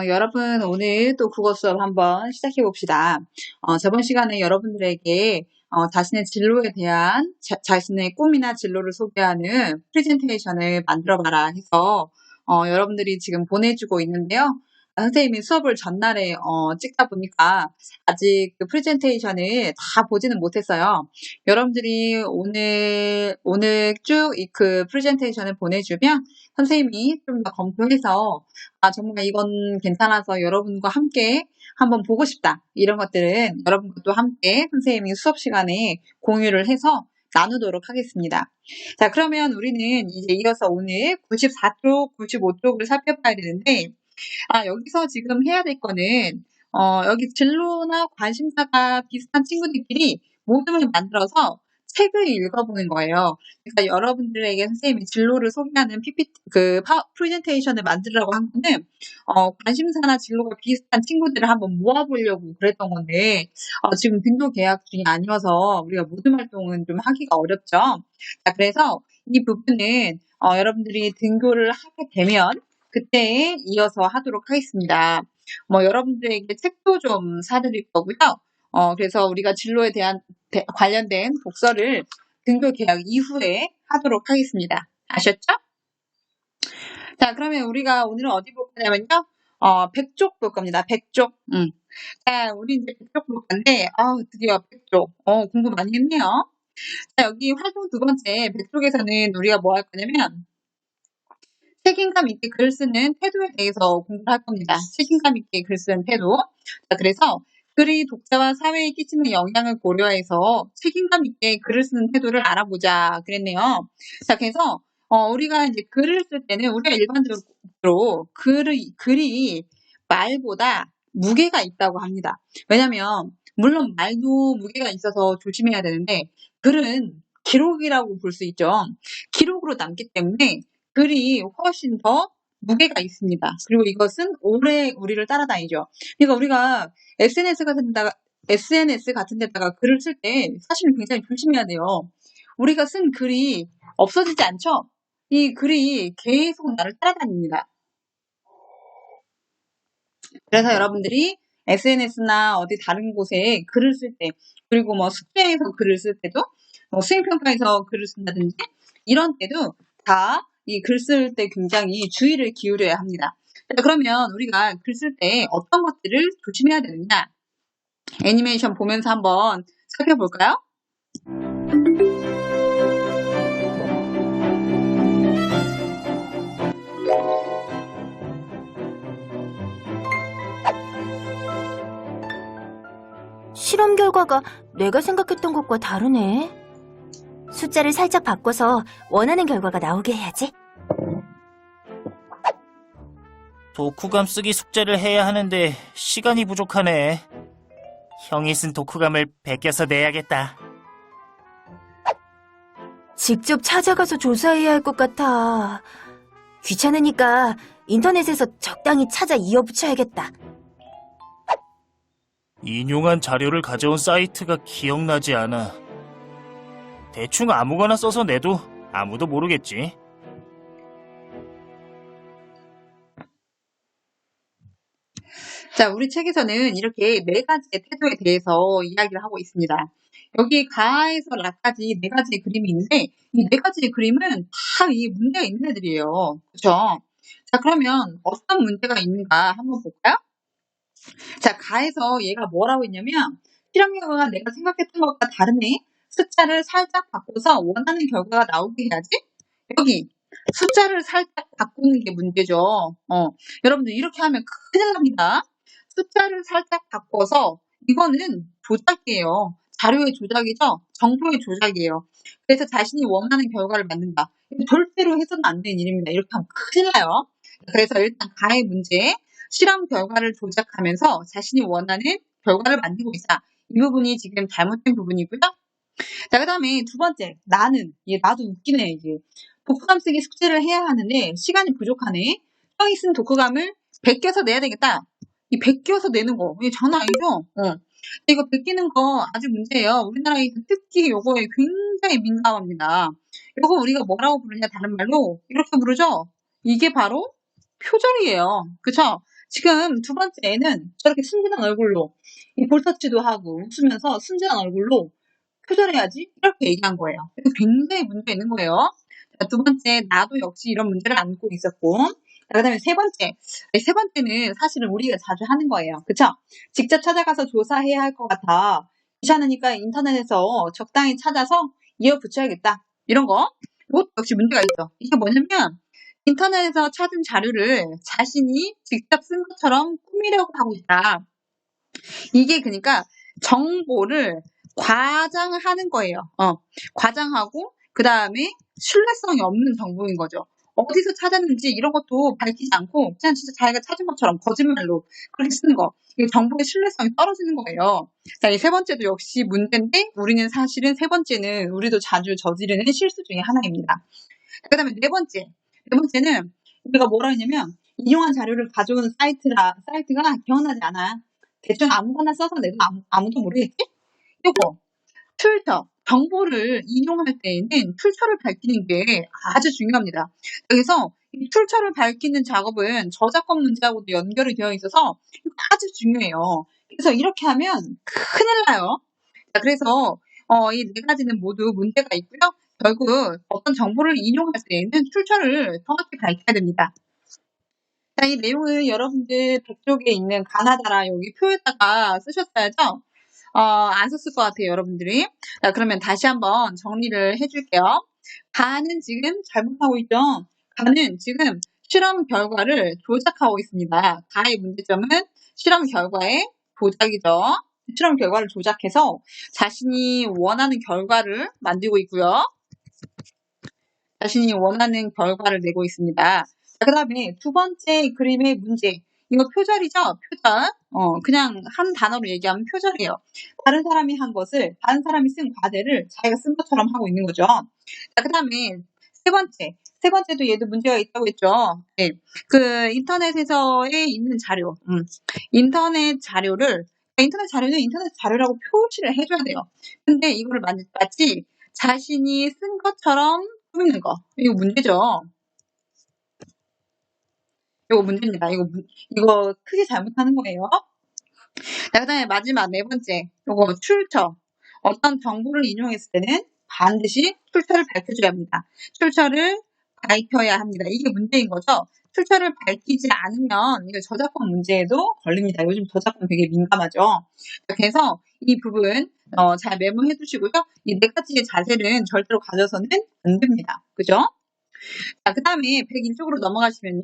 여러분, 오늘 또 국어 수업 한번 시작해 봅시다. 저번 시간에 여러분들에게 자신의 진로에 대한 자신의 꿈이나 진로를 소개하는 프레젠테이션을 만들어 봐라 해서 여러분들이 지금 보내주고 있는데요. 선생님이 수업을 전날에 찍다 보니까 아직 그 프레젠테이션을 다 보지는 못했어요. 여러분들이 오늘 쭉 그 프레젠테이션을 보내주면 선생님이 좀 더 검토해서 정말 이건 괜찮아서 여러분과 함께 한번 보고 싶다. 이런 것들은 여러분과 또 함께 선생님이 수업 시간에 공유를 해서 나누도록 하겠습니다. 자, 그러면 우리는 이제 이어서 오늘 94쪽, 95쪽을 살펴봐야 되는데, 여기서 지금 해야 될 거는, 여기 진로나 관심사가 비슷한 친구들끼리 모둠을 만들어서 책을 읽어보는 거예요. 그러니까 여러분들에게 선생님이 진로를 소개하는 프레젠테이션을 만들라고 한 거는, 관심사나 진로가 비슷한 친구들을 한번 모아보려고 그랬던 건데, 지금 등록 계약 중이 아니어서 우리가 모둠 활동은 좀 하기가 어렵죠. 자, 그래서 이 부분은, 여러분들이 등교를 하게 되면, 그때에 이어서 하도록 하겠습니다. 여러분들에게 책도 좀 사드릴 거고요. 그래서 우리가 진로에 대한 관련된 독서를 등교 계약 이후에 하도록 하겠습니다. 아셨죠? 자, 그러면 우리가 오늘은 어디 볼 거냐면요. 100쪽 볼 겁니다. 100쪽. 자, 우리 이제 100쪽 볼 건데, 드디어 100쪽. 공부 많이 했네요. 자, 여기 활동 두 번째 100쪽에서는 우리가 뭐 할 거냐면, 책임감 있게 글을 쓰는 태도에 대해서 공부를 할 겁니다. 책임감 있게 글 쓰는 태도. 자, 그래서 글이 독자와 사회에 끼치는 영향을 고려해서 책임감 있게 글을 쓰는 태도를 알아보자 그랬네요. 자, 그래서 우리가 이제 글을 쓸 때는 우리가 일반적으로 글이 말보다 무게가 있다고 합니다. 왜냐면 물론 말도 무게가 있어서 조심해야 되는데 글은 기록이라고 볼 수 있죠. 기록으로 남기 때문에 글이 훨씬 더 무게가 있습니다. 그리고 이것은 오래 우리를 따라다니죠. 그러니까 우리가 SNS 같은 데다가 글을 쓸 때 사실 굉장히 조심해야 돼요. 우리가 쓴 글이 없어지지 않죠? 이 글이 계속 나를 따라다닙니다. 그래서 여러분들이 SNS나 어디 다른 곳에 글을 쓸 때, 그리고 뭐 숙제에서 글을 쓸 때도, 수행평가에서 글을 쓴다든지, 이런 때도 다 이 글 쓸 때 굉장히 주의를 기울여야 합니다. 자, 그러면 우리가 글 쓸 때 어떤 것들을 조심해야 되느냐? 애니메이션 보면서 한번 살펴볼까요? 실험 결과가 내가 생각했던 것과 다르네. 숫자를 살짝 바꿔서 원하는 결과가 나오게 해야지. 독후감 쓰기 숙제를 해야 하는데 시간이 부족하네. 형이 쓴 독후감을 베껴서 내야겠다. 직접 찾아가서 조사해야 할 것 같아. 귀찮으니까 인터넷에서 적당히 찾아 이어붙여야겠다. 인용한 자료를 가져온 사이트가 기억나지 않아. 대충 아무거나 써서 내도 아무도 모르겠지. 자, 우리 책에서는 이렇게 네 가지의 태도에 대해서 이야기를 하고 있습니다. 여기 가에서 라까지 네 가지의 그림이 있는데 이 네 가지의 그림은 다 이 문제가 있는 애들이에요. 그렇죠? 자, 그러면 어떤 문제가 있는가 한번 볼까요? 자, 가에서 얘가 뭐라고 했냐면 실험 결과가 내가 생각했던 것과 다르네. 숫자를 살짝 바꿔서 원하는 결과가 나오게 해야지. 여기 숫자를 살짝 바꾸는 게 문제죠. 여러분들 이렇게 하면 큰일 납니다. 숫자를 살짝 바꿔서 이거는 조작이에요. 자료의 조작이죠. 정보의 조작이에요. 그래서 자신이 원하는 결과를 만든다. 절대로 해서는 안 되는 일입니다. 이렇게 하면 큰일 나요. 그래서 일단 가의 문제, 실험 결과를 조작하면서 자신이 원하는 결과를 만들고 있다. 이 부분이 지금 잘못된 부분이고요. 자, 그 다음에 두 번째, 나도 웃기네, 이게. 독후감 쓰기 숙제를 해야 하는데 시간이 부족하네. 형이 쓴 독후감을 베껴서 내야 되겠다. 이 베껴서 내는 거, 이게 장난 아니죠? 이거 베끼는 거 아주 문제예요. 우리나라에서 특히 요거에 굉장히 민감합니다. 요거 우리가 뭐라고 부르냐, 다른 말로? 이렇게 부르죠? 이게 바로 표절이에요. 그쵸? 지금 두 번째는 저렇게 순진한 얼굴로 이 볼터치도 하고 웃으면서 순진한 얼굴로 표절해야지 이렇게 얘기한 거예요. 그래서 굉장히 문제가 있는 거예요. 자, 두 번째, 나도 역시 이런 문제를 안고 있었고, 자, 그다음에 세 번째. 세 번째는 사실은 우리가 자주 하는 거예요. 그쵸? 직접 찾아가서 조사해야 할 것 같아. 귀찮으니까 인터넷에서 적당히 찾아서 이어 붙여야겠다. 이런 거. 이것도 역시 문제가 있죠. 이게 뭐냐면 인터넷에서 찾은 자료를 자신이 직접 쓴 것처럼 꾸미려고 하고 있다. 이게 그러니까 정보를 과장하는 거예요. 과장하고 그 다음에 신뢰성이 없는 정보인 거죠. 어디서 찾았는지 이런 것도 밝히지 않고 그냥 진짜 자기가 찾은 것처럼 거짓말로 그렇게 쓰는 거. 이게 정보의 신뢰성이 떨어지는 거예요. 자, 이 세 번째도 역시 문제인데 우리는 사실은 세 번째는 우리도 자주 저지르는 실수 중에 하나입니다. 그 다음에 네 번째. 네 번째는 우리가 뭐라 했냐면 인용한 자료를 가져오는 사이트가 기억나지 않아. 대충 아무거나 써서 내도 아무도 모르겠지? 이거 출처, 정보를 인용할 때에는 출처를 밝히는 게 아주 중요합니다. 여기서 이 출처를 밝히는 작업은 저작권 문제하고도 연결이 되어 있어서 아주 중요해요. 그래서 이렇게 하면 큰일 나요. 자, 그래서 이 네 가지는 모두 문제가 있고요. 결국 어떤 정보를 인용할 때에는 출처를 정확히 밝혀야 됩니다. 자, 이 내용은 여러분들 북쪽에 있는 가나다라 여기 표에다가 쓰셨어야죠? 안 썼을 것 같아요, 여러분들이. 자, 그러면 다시 한번 정리를 해줄게요. 가는 지금 잘못하고 있죠? 가는 지금 실험 결과를 조작하고 있습니다. 가의 문제점은 실험 결과의 조작이죠. 실험 결과를 조작해서 자신이 원하는 결과를 만들고 있고요. 자신이 원하는 결과를 내고 있습니다. 그 다음에 두 번째 그림의 문제. 이거 표절이죠? 표절. 그냥 한 단어로 얘기하면 표절이에요. 다른 사람이 한 것을, 다른 사람이 쓴 과제를 자기가 쓴 것처럼 하고 있는 거죠. 자, 그 다음에 세 번째. 세 번째도 얘도 문제가 있다고 했죠. 네. 그 인터넷에서에 있는 자료. 인터넷 자료는 인터넷 자료라고 표시를 해줘야 돼요. 근데 이거를 마치 자신이 쓴 것처럼 꾸미는 거. 이거 문제죠. 이거 문제입니다. 이거 크게 잘못하는 거예요. 자, 그 다음에 마지막 네 번째. 이거 출처. 어떤 정보를 인용했을 때는 반드시 출처를 밝혀줘야 합니다. 출처를 밝혀야 합니다. 이게 문제인 거죠. 출처를 밝히지 않으면 이거 저작권 문제에도 걸립니다. 요즘 저작권 되게 민감하죠. 그래서 이 부분 잘 메모해 두시고요. 이 네 가지의 자세는 절대로 가져서는 안 됩니다. 그죠? 자, 그 다음에 101쪽으로 넘어가시면요.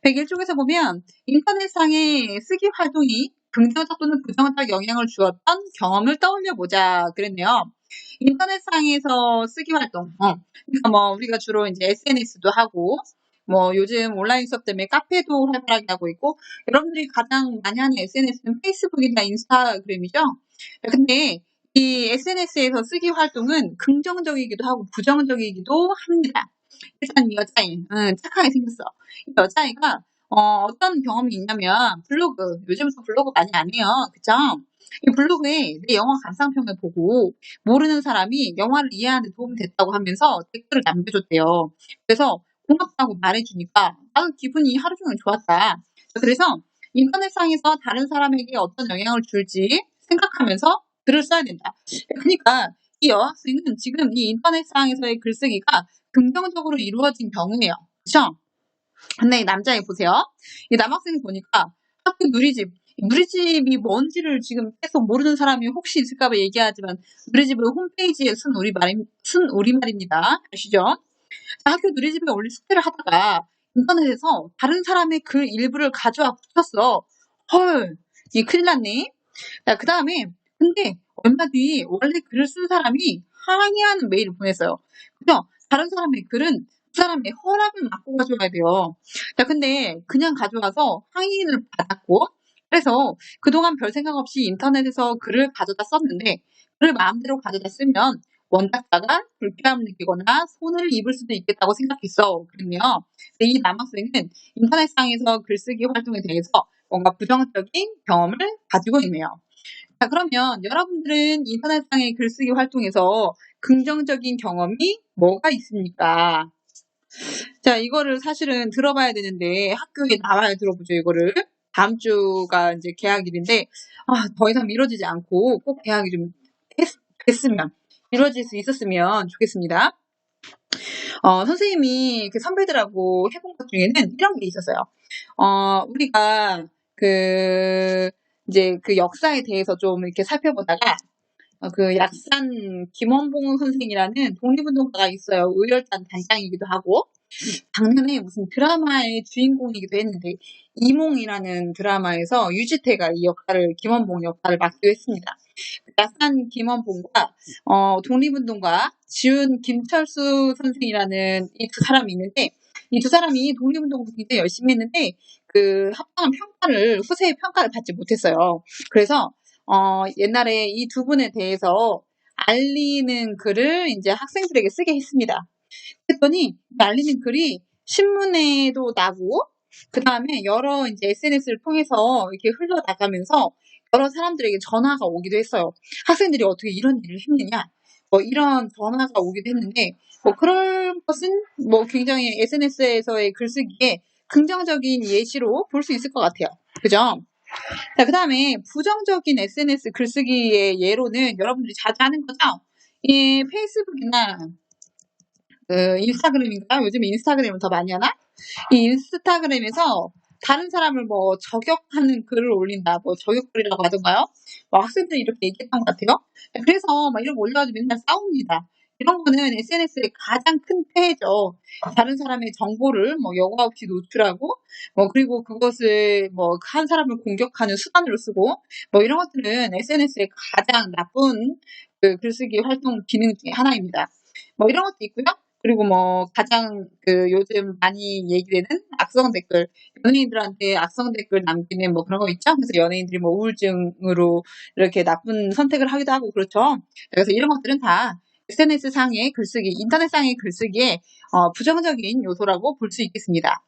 101쪽에서 보면 인터넷상의 쓰기 활동이 긍정적 또는 부정적 영향을 주었던 경험을 떠올려보자 그랬네요. 인터넷상에서 쓰기 활동. 그러니까 뭐 우리가 주로 이제 SNS도 하고 뭐 요즘 온라인 수업 때문에 카페도 활발하게 하고 있고 여러분들이 가장 많이 하는 SNS는 페이스북이나 인스타그램이죠. 근데 이 SNS에서 쓰기 활동은 긍정적이기도 하고 부정적이기도 합니다. 일단 이 여자애, 착하게 생겼어. 이 여자애가 어떤 경험이 있냐면 블로그, 요즘은 또 블로그 많이 안 해요. 그쵸? 이 블로그에 내 영화 감상평을 보고 모르는 사람이 영화를 이해하는 데 도움이 됐다고 하면서 댓글을 남겨줬대요. 그래서 고맙다고 말해주니까 기분이 하루 종일 좋았다. 그래서 인터넷상에서 다른 사람에게 어떤 영향을 줄지 생각하면서 글을 써야 된다. 그러니까 이 여학생은 지금 이 인터넷상에서의 글쓰기가 긍정적으로 이루어진 경우예요. 그쵸? 근데 이 남자애 보세요. 이 남학생이 보니까 학교 누리집이 뭔지를 지금 계속 모르는 사람이 혹시 있을까봐 얘기하지만 누리집은 홈페이지에 쓴 우리말입니다. 아시죠? 자, 학교 누리집에 올린 숙제를 하다가 인터넷에서 다른 사람의 글 일부를 가져와 붙였어. 헐, 이 큰일 났네. 자, 그 다음에 근데 얼마 뒤 원래 글을 쓴 사람이 항의하는 메일을 보냈어요. 그죠? 다른 사람의 글은 그 사람의 허락을 받고 가져와야 돼요. 자, 근데 그냥 가져와서 항의를 받았고, 그래서 그동안 별 생각 없이 인터넷에서 글을 가져다 썼는데, 글을 마음대로 가져다 쓰면 원작자가 불쾌함을 느끼거나 손해를 입을 수도 있겠다고 생각했어. 그럼요. 근데 이 남학생은 인터넷상에서 글쓰기 활동에 대해서 뭔가 부정적인 경험을 가지고 있네요. 자, 그러면 여러분들은 인터넷상의 글쓰기 활동에서 긍정적인 경험이 뭐가 있습니까? 자, 이거를 사실은 들어봐야 되는데 학교에 나와야 들어보죠, 이거를. 다음 주가 이제 계약일인데, 더 이상 미뤄지지 않고 꼭 계약이 좀 됐으면, 이루어질 수 있었으면 좋겠습니다. 선생님이 그 선배들하고 해본 것 중에는 이런 게 있었어요. 우리가 이제 그 역사에 대해서 좀 이렇게 살펴보다가, 그 약산 김원봉 선생이라는 독립운동가가 있어요. 의열단 단장이기도 하고, 작년에 무슨 드라마의 주인공이기도 했는데, 이몽이라는 드라마에서 유지태가 이 역할을, 김원봉 역할을 맡기도 했습니다. 약산 김원봉과, 독립운동가 지훈 김철수 선생이라는 이 두 사람이 있는데, 이 두 사람이 독립운동도 굉장히 열심히 했는데, 그 합당한 후세의 평가를 받지 못했어요. 그래서, 옛날에 이 두 분에 대해서 알리는 글을 이제 학생들에게 쓰게 했습니다. 그랬더니 알리는 글이 신문에도 나고, 그 다음에 여러 이제 SNS를 통해서 이렇게 흘러나가면서 여러 사람들에게 전화가 오기도 했어요. 학생들이 어떻게 이런 일을 했느냐, 뭐 이런 전화가 오기도 했는데, 뭐 그런 것은 뭐 굉장히 SNS에서의 글쓰기에 긍정적인 예시로 볼 수 있을 것 같아요. 그죠? 자, 그 다음에 부정적인 SNS 글쓰기의 예로는 여러분들이 자주 하는 거죠? 이 페이스북이나 인스타그램인가요? 요즘에 인스타그램을 더 많이 하나? 이 인스타그램에서 다른 사람을 뭐 저격하는 글을 올린다, 뭐 저격글이라고 하던가요? 뭐 학생들이 이렇게 얘기했던 것 같아요. 그래서 막 이런 거 올려가지고 맨날 싸웁니다. 이런 거는 SNS의 가장 큰 폐해죠. 다른 사람의 정보를 뭐 여과 없이 노출하고, 뭐 그리고 그것을 뭐 한 사람을 공격하는 수단으로 쓰고, 뭐 이런 것들은 SNS의 가장 나쁜 그 글쓰기 활동 기능 중에 하나입니다. 뭐 이런 것도 있고요. 그리고 뭐 가장 요즘 많이 얘기되는 악성 댓글, 연예인들한테 악성 댓글 남기는 뭐 그런 거 있죠? 그래서 연예인들이 뭐 우울증으로 이렇게 나쁜 선택을 하기도 하고 그렇죠. 그래서 이런 것들은 다 SNS 상의 글쓰기, 인터넷 상의 글쓰기에 부정적인 요소라고 볼 수 있겠습니다.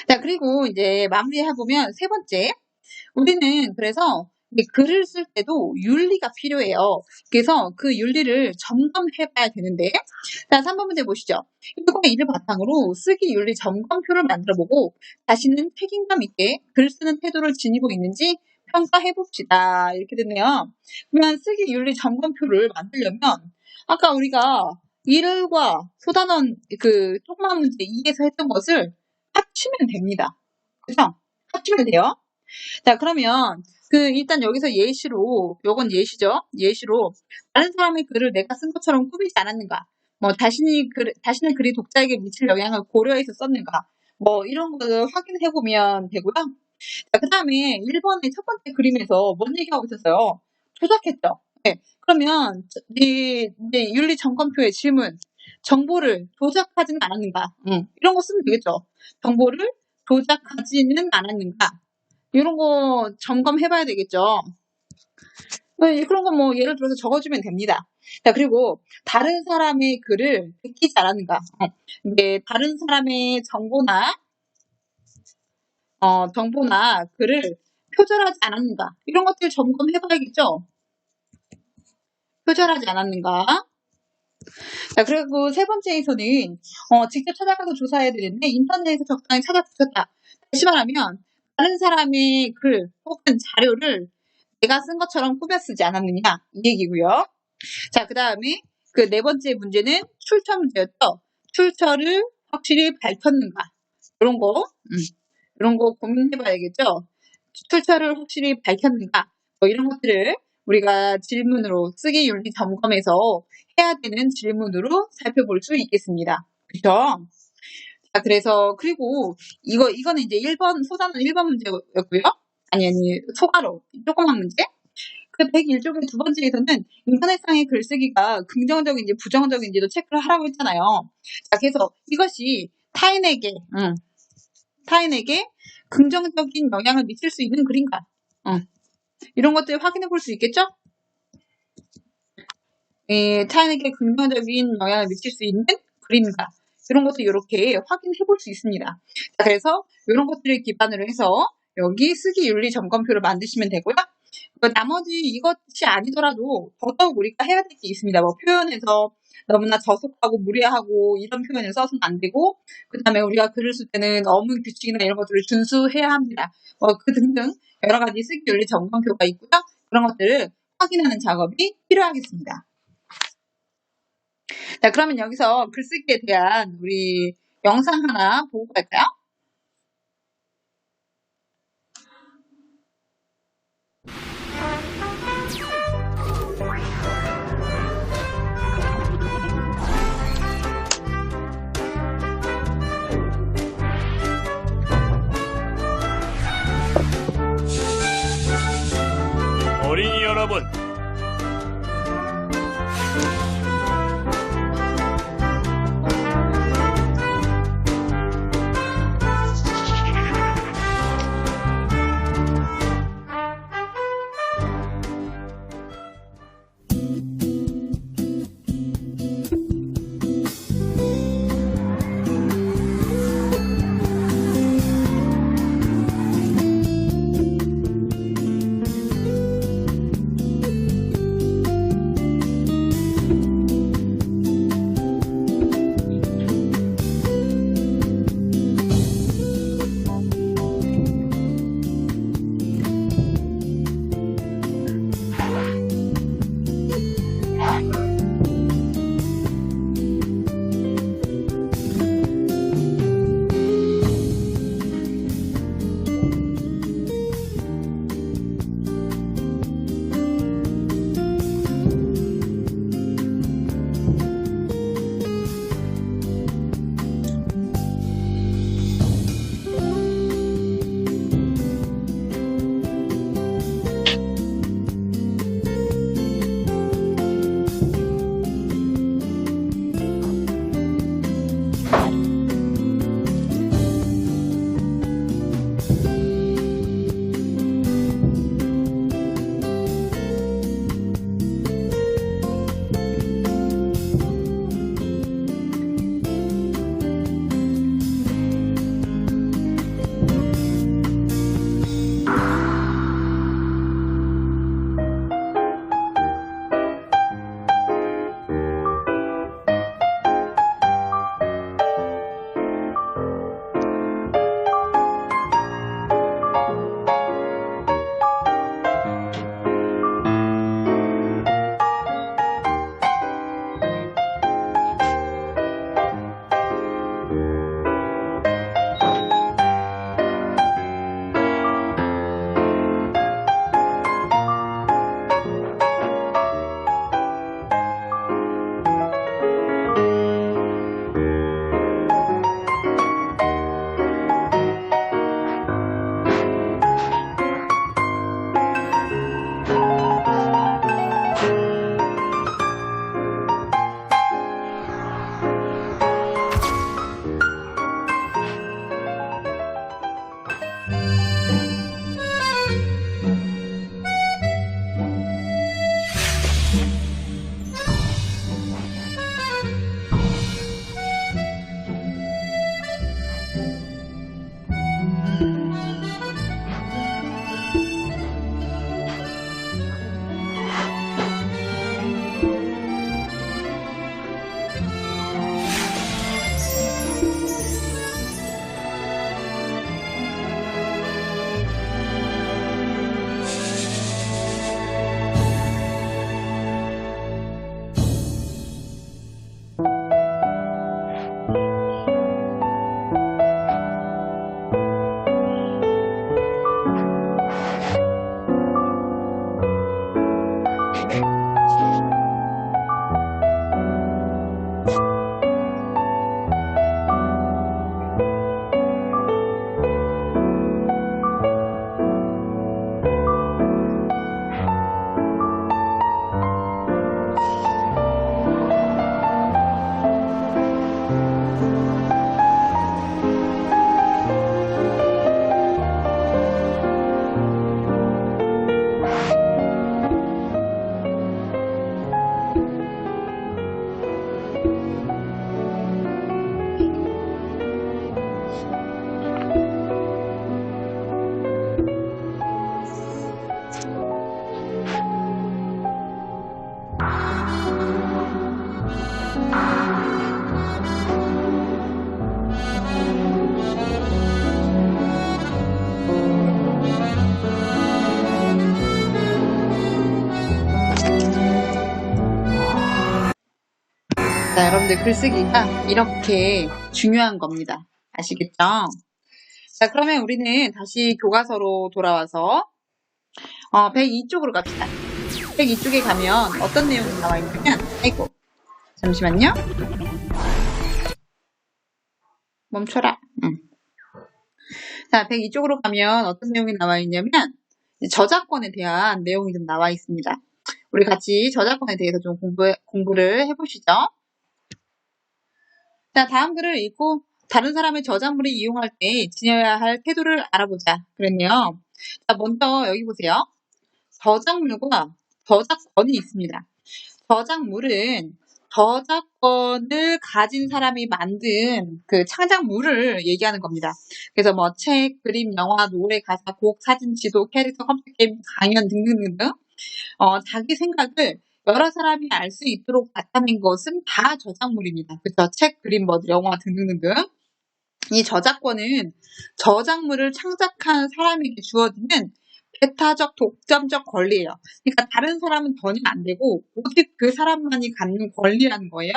자, 그리고 이제 마무리해보면 세 번째, 우리는 그래서 글을 쓸 때도 윤리가 필요해요. 그래서 그 윤리를 점검해봐야 되는데, 자, 3번 문제 보시죠. 이거와 이를 바탕으로 쓰기 윤리 점검표를 만들어보고 자신은 책임감 있게 글 쓰는 태도를 지니고 있는지 평가해봅시다. 이렇게 됐네요. 그러면 쓰기 윤리 점검표를 만들려면 아까 우리가 일과 소단원 그 조그만 문제 2에서 했던 것을 합치면 됩니다. 그죠? 합치면 돼요. 자, 그러면 일단 여기서 예시로, 요건 예시죠? 예시로 다른 사람의 글을 내가 쓴 것처럼 꾸미지 않았는가? 뭐 자신의 글이 독자에게 미칠 영향을 고려해서 썼는가? 뭐 이런 거를 확인해 보면 되고요. 자, 그 다음에 1번의 첫 번째 그림에서 뭔 얘기하고 있었어요? 조작했죠? 네. 그러면 이제 윤리 점검표의 질문, 정보를 조작하지는 않았는가? 이런 거 쓰면 되겠죠? 정보를 조작하지는 않았는가? 이런 거 점검해봐야 되겠죠. 그런 거 뭐 예를 들어서 적어주면 됩니다. 자, 그리고 다른 사람의 글을 베끼지 않았는가? 다른 사람의 정보나 글을 표절하지 않았는가? 이런 것들 점검해봐야겠죠. 표절하지 않았는가? 자, 그리고 세 번째에서는 직접 찾아가서 조사해야 되는데 인터넷에서 적당히 찾아주셨다. 다시 말하면 다른 사람의 글 혹은 자료를 내가 쓴 것처럼 꾸며 쓰지 않았느냐 이 얘기고요. 자, 그 다음에 그 네 번째 문제는 출처 문제였죠. 출처를 확실히 밝혔는가? 이런 거 고민해봐야겠죠. 출처를 확실히 밝혔는가? 뭐 이런 것들을 우리가 질문으로 쓰기 윤리 점검에서 해야 되는 질문으로 살펴볼 수 있겠습니다. 그렇죠? 자, 그래서 그리고 이거는 이제 1번 소단은 1번 문제였고요. 아니 소가로 조그만 문제. 그 101쪽의 두 번째에서는 인터넷상의 글쓰기가 긍정적인지 부정적인지도 체크를 하라고 했잖아요. 자, 그래서 이것이 타인에게 긍정적인 영향을 미칠 수 있는 글인가? 이런 것들 확인해 볼 수 있겠죠? 타인에게 긍정적인 영향을 미칠 수 있는 글인가? 이런 것도 이렇게 확인해 볼 수 있습니다. 자, 그래서 이런 것들을 기반으로 해서 여기 쓰기 윤리 점검표를 만드시면 되고요. 나머지 이것이 아니더라도 더더욱 우리가 해야 될 게 있습니다. 뭐 표현에서 너무나 저속하고 무례하고 이런 표현을 써서는 안 되고, 그 다음에 우리가 글을 쓸 때는 어문 규칙이나 이런 것들을 준수해야 합니다. 그 등등 여러 가지 쓰기 윤리 점검표가 있고요. 그런 것들을 확인하는 작업이 필요하겠습니다. 자, 그러면 여기서 글쓰기에 대한 우리 영상 하나 보고 갈까요? 어린이 여러분, 자, 여러분들 글쓰기가 이렇게 중요한 겁니다. 아시겠죠? 자, 그러면 우리는 다시 교과서로 돌아와서 102쪽으로 갑시다. 102쪽에 가면 어떤 내용이 나와 있냐면, 아이고, 잠시만요. 멈춰라. 자, 102쪽으로 가면 어떤 내용이 나와 있냐면, 저작권에 대한 내용이 좀 나와 있습니다. 우리 같이 저작권에 대해서 좀 공부를 해보시죠. 자, 다음 글을 읽고 다른 사람의 저작물을 이용할 때 지녀야 할 태도를 알아보자. 그랬네요. 자, 먼저 여기 보세요. 저작물과 저작권이 있습니다. 저작물은 저작권을 가진 사람이 만든 그 창작물을 얘기하는 겁니다. 그래서 뭐 책, 그림, 영화, 노래, 가사, 곡, 사진, 지도, 캐릭터, 컴퓨터 게임, 강연 등등등등 자기 생각을 여러 사람이 알 수 있도록 나타낸 것은 다 저작물입니다. 그렇죠? 책, 그림, 뭐 영화 등등등등. 이 저작권은 저작물을 창작한 사람에게 주어지는 배타적 독점적 권리예요. 그러니까 다른 사람은 전혀 안 되고 오직 그 사람만이 갖는 권리라는 거예요.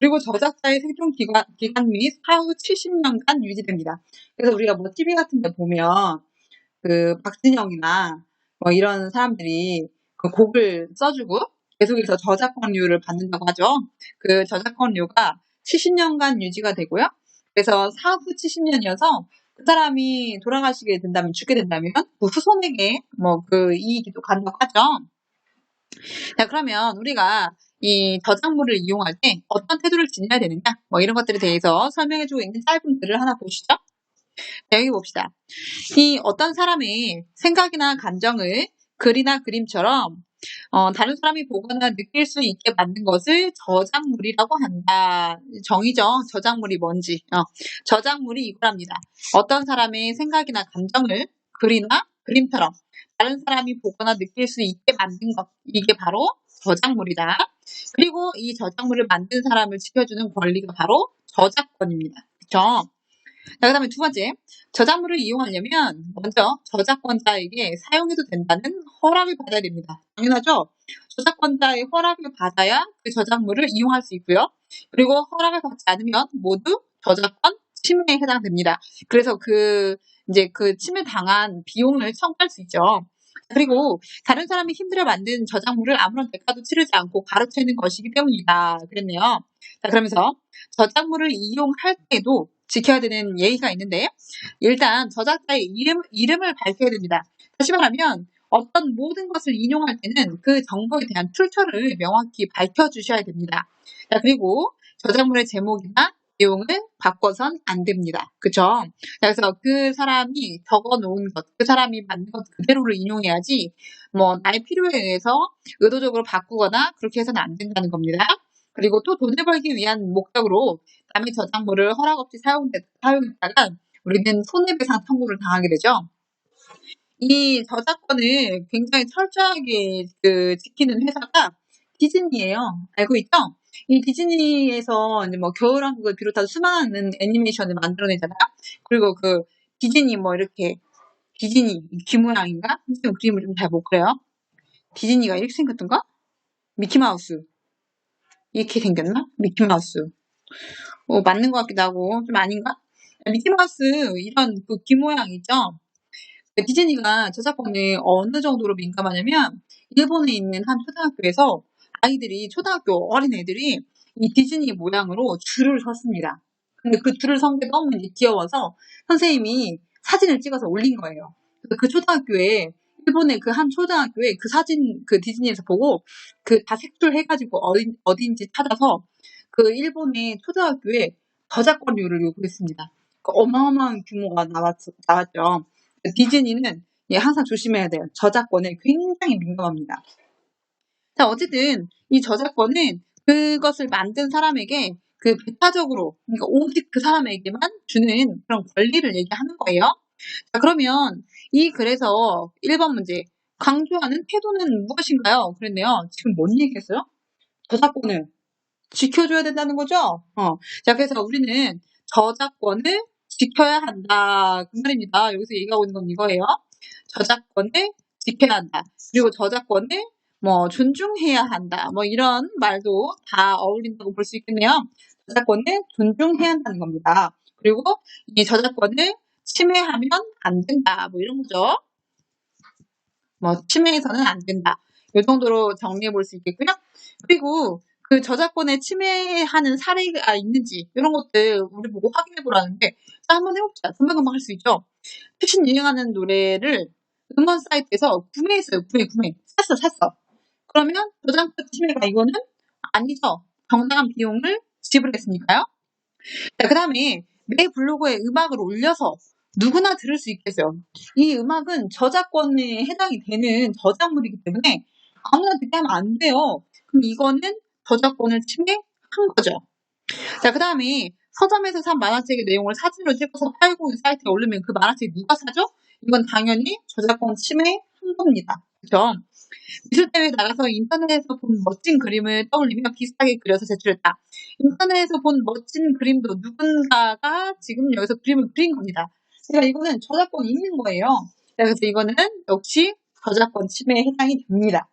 그리고 저작자의 생존 기간 및 사후 70년간 유지됩니다. 그래서 우리가 뭐 TV 같은 데 보면 그 박진영이나 뭐 이런 사람들이 그 곡을 써주고 계속해서 저작권료를 받는다고 하죠. 그 저작권료가 70년간 유지가 되고요. 그래서 사후 70년이어서 그 사람이 돌아가시게 된다면, 죽게 된다면 그 후손에게 뭐 그 이익이 또 간다고 하죠. 자, 그러면 우리가 이 저작물을 이용할 때 어떤 태도를 지녀야 되느냐, 뭐 이런 것들에 대해서 설명해주고 있는 짧은 글을 하나 보시죠. 자, 여기 봅시다. 이 어떤 사람의 생각이나 감정을 글이나 그림처럼 다른 사람이 보거나 느낄 수 있게 만든 것을 저작물이라고 한다. 정의죠. 저작물이 뭔지. 저작물이 이거랍니다. 어떤 사람의 생각이나 감정을 글이나 그림처럼 다른 사람이 보거나 느낄 수 있게 만든 것. 이게 바로 저작물이다. 그리고 이 저작물을 만든 사람을 지켜주는 권리가 바로 저작권입니다. 그렇죠? 자, 그 다음에 두 번째, 저작물을 이용하려면 먼저 저작권자에게 사용해도 된다는 허락을 받아야 됩니다. 당연하죠? 저작권자의 허락을 받아야 그 저작물을 이용할 수 있고요. 그리고 허락을 받지 않으면 모두 저작권 침해에 해당됩니다. 그래서 이제 그 침해 당한 비용을 청구할 수 있죠. 그리고 다른 사람이 힘들어 만든 저작물을 아무런 대가도 치르지 않고 가로채는 것이기 때문이다. 그랬네요. 자, 그러면서 저작물을 이용할 때도 지켜야 되는 예의가 있는데, 일단 저작자의 이름을 밝혀야 됩니다. 다시 말하면 어떤 모든 것을 인용할 때는 그 정보에 대한 출처를 명확히 밝혀주셔야 됩니다. 자, 그리고 저작물의 제목이나 내용을 바꿔선 안 됩니다. 그쵸? 자, 그래서 그 사람이 적어놓은 것, 그 사람이 만든 것 그대로를 인용해야지, 뭐, 나의 필요에 의해서 의도적으로 바꾸거나 그렇게 해서는 안 된다는 겁니다. 그리고 또 돈을 벌기 위한 목적으로 남의 저작물을 허락 없이 사용했다가 우리는 손해배상 청구를 당하게 되죠. 이 저작권을 굉장히 철저하게 지키는 회사가 디즈니예요. 알고 있죠? 이 디즈니에서 이제 뭐 겨울왕국을 비롯한 수많은 애니메이션을 만들어내잖아요. 그리고 그 디즈니 뭐 이렇게 디즈니 귀 모양인가? 무슨 그림을 좀 잘 못 그려요. 디즈니가 이렇게 생겼던가? 미키마우스 이렇게 생겼나? 미키마우스 맞는 것 같기도 하고 좀 아닌가? 미키마우스 이런 그 귀 모양 있죠? 디즈니가 저작권에 어느 정도로 민감하냐면 일본에 있는 한 초등학교에서 초등학교 어린애들이 이 디즈니 모양으로 줄을 섰습니다. 근데 그 줄을 선 게 너무 이제 귀여워서 선생님이 사진을 찍어서 올린 거예요. 그래서 그 초등학교에 일본의 그 한 초등학교에 그 사진 그 디즈니에서 보고 그 다 색출 해가지고 어딘지 찾아서 그 일본의 초등학교에 저작권료를 요구했습니다. 그 어마어마한 규모가 나왔죠. 디즈니는 항상 조심해야 돼요. 저작권에 굉장히 민감합니다. 자, 어쨌든 이 저작권은 그것을 만든 사람에게 그 배타적으로, 그러니까 오직 그 사람에게만 주는 그런 권리를 얘기하는 거예요. 자, 그러면 이 글에서 1번 문제, 강조하는 태도는 무엇인가요? 그랬네요. 지금 뭔 얘기했어요? 저작권을 지켜줘야 된다는 거죠? 자, 그래서 우리는 저작권을 지켜야 한다. 그 말입니다. 여기서 얘기하고 있는 건 이거예요. 저작권을 지켜야 한다. 그리고 저작권을 뭐 존중해야 한다. 뭐 이런 말도 다 어울린다고 볼 수 있겠네요. 저작권을 존중해야 한다는 겁니다. 그리고 이 저작권을 침해하면 안 된다. 뭐 이런 거죠. 뭐 침해해서는 안 된다. 이 정도로 정리해 볼 수 있겠고요. 그리고 그 저작권에 침해하는 사례가 있는지 이런 것들 우리 보고 확인해 보라는데 자, 한번 해봅시다. 금방금방 할 수 있죠. 최신 유행하는 노래를 음원 사이트에서 구매했어요. 구매. 샀어. 그러면 저작권 침해가 이거는 아니죠. 정당한 비용을 지불했으니까요. 자, 그 다음에 내 블로그에 음악을 올려서 누구나 들을 수 있겠어요. 이 음악은 저작권에 해당이 되는 저작물이기 때문에 아무나 듣게 하면 안 돼요. 그럼 이거는 저작권을 침해한 거죠. 자, 그 다음에 서점에서 산 만화책의 내용을 사진으로 찍어서 팔고 있는 사이트에 올리면 그 만화책 누가 사죠? 이건 당연히 저작권 침해한 겁니다. 그렇죠? 미술대회에 나가서 인터넷에서 본 멋진 그림을 떠올리며 비슷하게 그려서 제출했다. 인터넷에서 본 멋진 그림도 누군가가 지금 여기서 그림을 그린 겁니다. 그러니까 이거는 저작권이 있는 거예요. 그래서 이거는 역시 저작권 침해에 해당이 됩니다.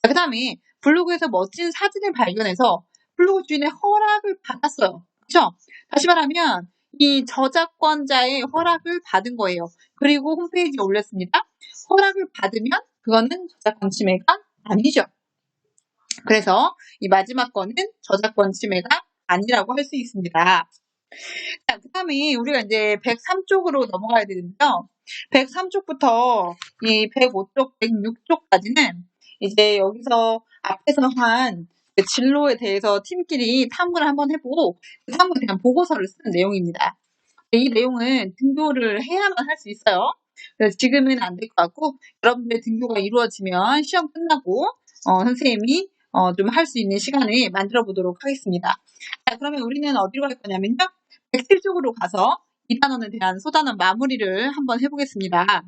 자, 그 다음에 블로그에서 멋진 사진을 발견해서 블로그 주인의 허락을 받았어요. 그렇죠? 다시 말하면 이 저작권자의 허락을 받은 거예요. 그리고 홈페이지에 올렸습니다. 허락을 받으면 그거는 저작권 침해가 아니죠. 그래서 이 마지막 거는 저작권 침해가 아니라고 할 수 있습니다. 자, 그 다음에 우리가 이제 103쪽으로 넘어가야 되는데요. 103쪽부터 이 105쪽, 106쪽까지는 이제 여기서 앞에서 한 그 진로에 대해서 팀끼리 탐구를 한번 해보고 그 탐구에 대한 보고서를 쓰는 내용입니다. 이 내용은 등교를 해야만 할 수 있어요. 그래서 지금은 안 될 것 같고 여러분들의 등교가 이루어지면 시험 끝나고 선생님이 좀 할 수 있는 시간을 만들어 보도록 하겠습니다. 자, 그러면 우리는 어디로 갈 거냐면요. 107쪽으로 가서 이 단원에 대한 소단원 마무리를 한번 해보겠습니다.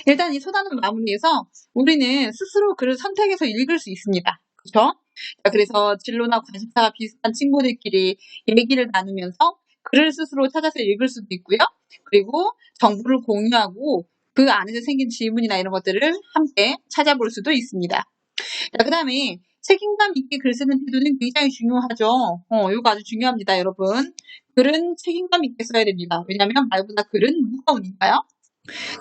일단 이 소단원 마무리에서 우리는 스스로 글을 선택해서 읽을 수 있습니다. 그렇죠? 자, 그래서 진로나 관심사가 비슷한 친구들끼리 얘기를 나누면서 글을 스스로 찾아서 읽을 수도 있고요. 그리고 정보를 공유하고 그 안에서 생긴 질문이나 이런 것들을 함께 찾아볼 수도 있습니다. 자, 그 다음에 책임감 있게 글 쓰는 태도는 굉장히 중요하죠. 이거 아주 중요합니다, 여러분. 글은 책임감 있게 써야 됩니다. 왜냐하면 말보다 글은 무거우니까요.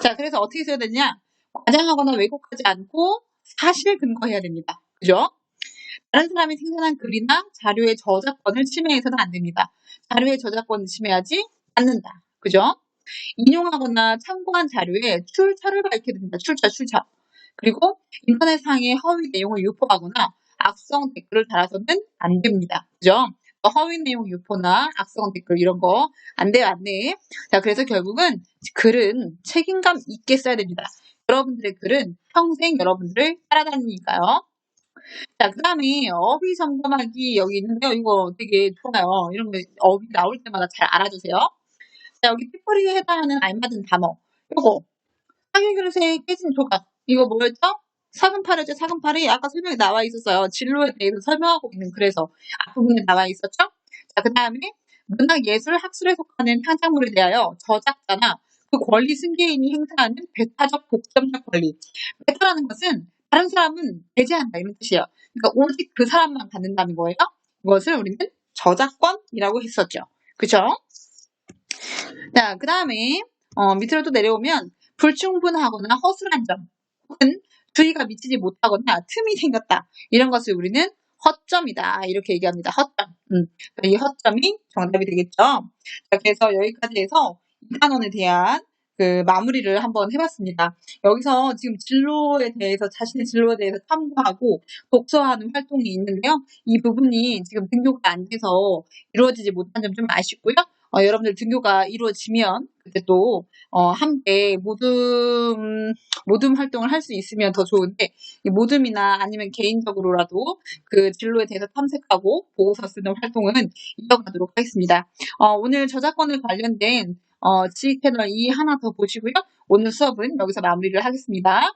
자, 그래서 어떻게 써야 되냐? 과장하거나 왜곡하지 않고 사실에 근거해야 됩니다. 그죠? 다른 사람이 생산한 글이나 자료의 저작권을 침해해서는 안 됩니다. 자료의 저작권을 침해하지 않는다. 그죠? 인용하거나 참고한 자료의 출처를 밝혀야 됩니다. 출처. 그리고 인터넷상의 허위 내용을 유포하거나 악성 댓글을 달아서는 안 됩니다. 그죠? 허위 내용 유포나 악성 댓글 이런 거 안 돼요. 자, 그래서 결국은 글은 책임감 있게 써야 됩니다. 여러분들의 글은 평생 여러분들을 따라다니니까요. 자, 그 다음에 어휘 점검하기 여기 있는데요. 이거 되게 좋아요. 이런 거 어휘 나올 때마다 잘 알아두세요. 자, 여기 핏뿌리에 해당하는 알맞은 단어. 요거 상위 그릇에 깨진 조각. 이거 뭐였죠? 사금팔이죠. 사금팔이 아까 설명이 나와 있었어요. 진로에 대해서 설명하고 있는 글에서 앞부분에 나와 있었죠? 자, 그 다음에 문학예술 학술에 속하는 창작물에 대하여 저작자나 그 권리 승계인이 행사하는 배타적 독점적 권리. 배타라는 것은 다른 사람은 배제한다 이런 뜻이에요. 그러니까 오직 그 사람만 받는다는 거예요. 이것을 우리는 저작권이라고 했었죠. 그쵸? 자, 그 다음에 밑으로 또 내려오면 불충분하거나 허술한 점 혹은 주의가 미치지 못하거나 틈이 생겼다. 이런 것을 우리는 허점이다. 이렇게 얘기합니다. 허점. 이 허점이 정답이 되겠죠. 자, 그래서 여기까지 해서 이 단원에 대한 그 마무리를 한번 해봤습니다. 여기서 지금 진로에 대해서 자신의 진로에 대해서 탐구하고 독서하는 활동이 있는데요. 이 부분이 지금 등교가 안 돼서 이루어지지 못한 점 좀 아쉽고요. 여러분들 등교가 이루어지면 그때 또 함께 모둠 활동을 할 수 있으면 더 좋은데 이 모둠이나 아니면 개인적으로라도 그 진로에 대해서 탐색하고 보고서 쓰는 활동은 이어가도록 하겠습니다. 오늘 저작권에 관련된 지식 패널 2 하나 더 보시고요. 오늘 수업은 여기서 마무리를 하겠습니다.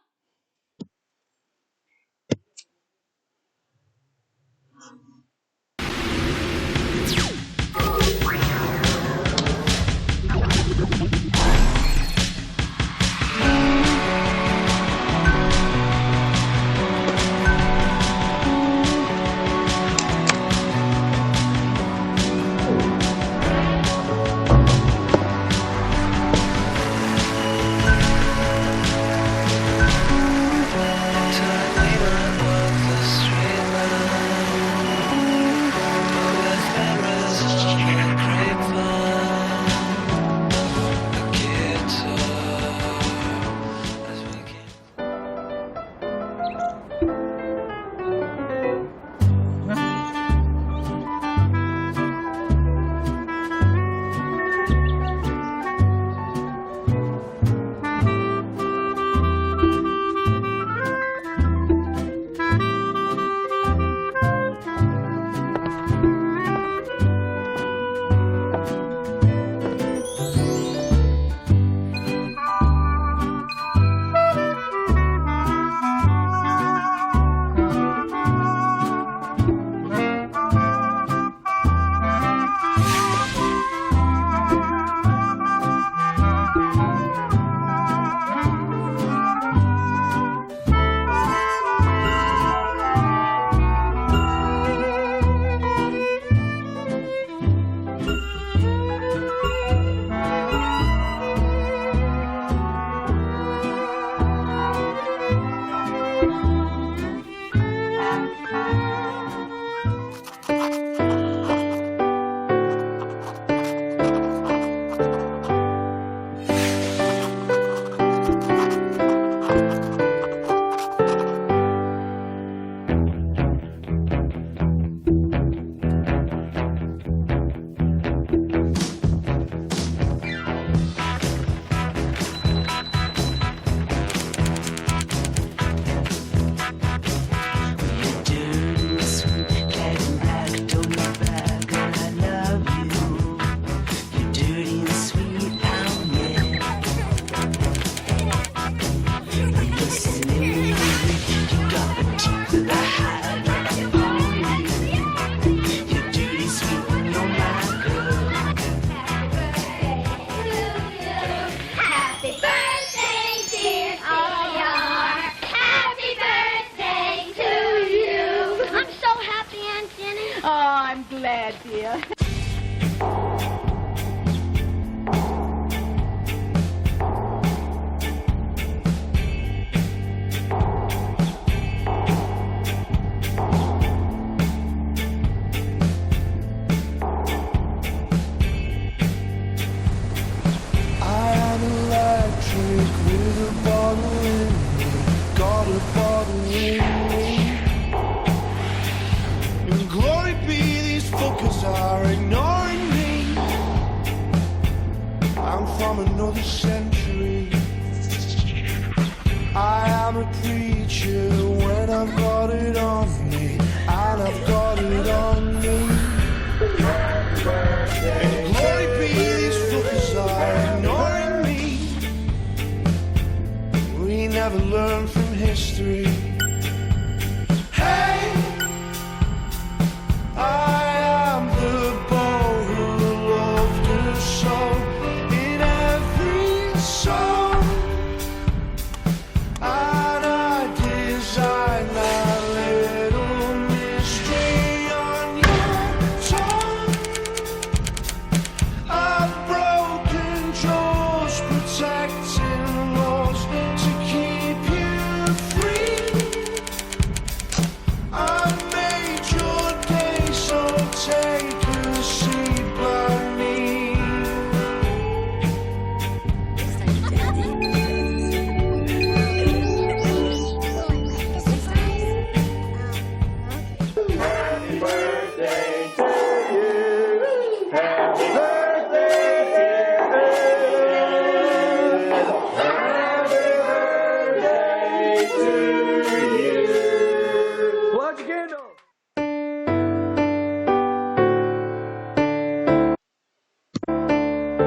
from another century. I am a preacher when I've got it on me, and I've got it on me. And glory be these fuckers are ignoring me. We never learn from history.